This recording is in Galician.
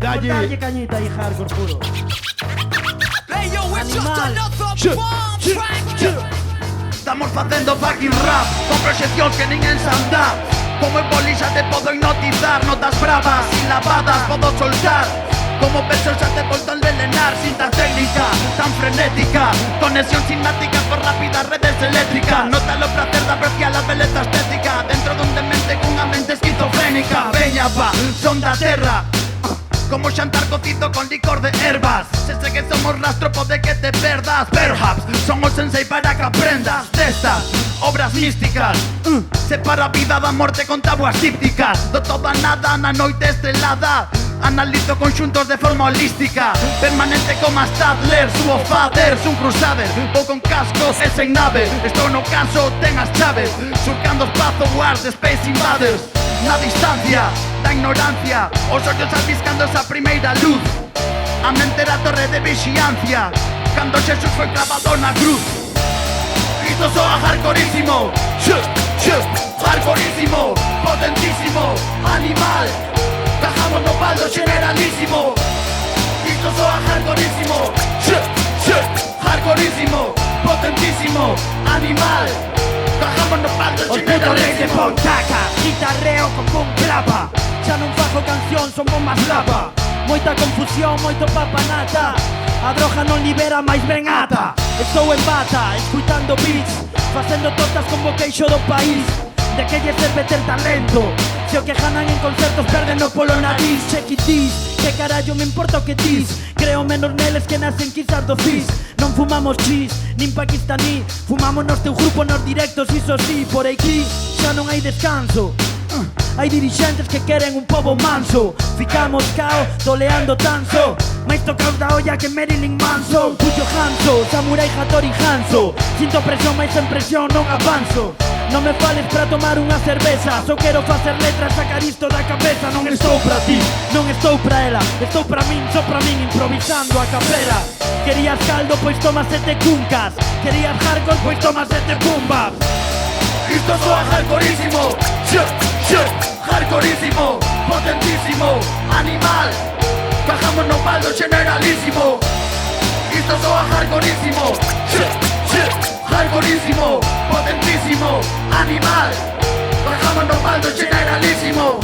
Dalle cañita y hardcore puro. Animal. Estamos facendo fucking rap con proxeccións que nin ensandar. Como en bolisa te podo hipnotizar, notas bravas, silabadas podo soltar. Como versos xa te volto a envenenar, cinta técnica tan frenética, conexión sinática por rápidas redes eléctricas. Nota lo placer da apreciar la beleza estética dentro dun demente cunha mente esquizofrénica. Veña va, son da terra, como xantar cocido con licor de herbas. Se sé que somos rastro pode que te perdas. Perhaps son o sensei para que aprendas destas obras místicas. Separa a vida da morte con tabuas dípticas. Do todo a nada na noite estrelada. Analizo conxuntos de forma holística, permanente como a Stadler. Subo fathers, un crusader, vou con cascos e sen nave. Estou no caso, ten as chaves, surcando espazo wars de Space Invaders. Na distancia da ignorancia, os ollos albiscando esa primeira luz. A mente era torre de vixiancia, cando Xesús foi clavado na cruz. Isto soa hardcorísimo, hardcorísimo, potentísimo, animal. Bajamos no palo generalísimo. Isto soa hardcorísimo, hardcorísimo, potentísimo, animal. Bajamos no palo generalísimo. De pontaca, guitarreo como un clapa. Xa non fajo canción, son bombas lapa. Moita confusión, moito papanata. A droga non libera, máis ben ata. Estou en bata, escuitando beats, facendo tortas con boqueixo do país. De que lle serve ter talento? Se o que ganan en concertos perden no polo nariz. Check it this, que carallo me importa o que dis. Creo menos neles que nacen quizás do cis. Non fumamos chis, nin pakistaní. Fumamos nos teu grupo nos directos, iso sí. Por aquí xa non hai descanso. Hai dirixentes que queren un pobo manso. Ficamos cao, toleando tanso. Mais tocaos da olla que Marilyn Manson. Puyo Hanso, Samurai Hattori Hanzo. Sinto presión, mais en presión non avanzo. Non me fales para tomar unha cerveza. Só quero facer letras, sacar isto da cabeza. Non estou para ti, non estou para ela. Estou para min, só para min, improvisando a capela. Querías caldo, pois toma 7 cuncas. Querías hardcore, pois toma 7 pumbas. Isto soa hardcorísimo, hardcorísimo, potentísimo, animal. Bajamos no palo generalísimo. Isto soa hardcorísimo, hardcorísimo, potentísimo, animal. Bajamos no palo generalísimo.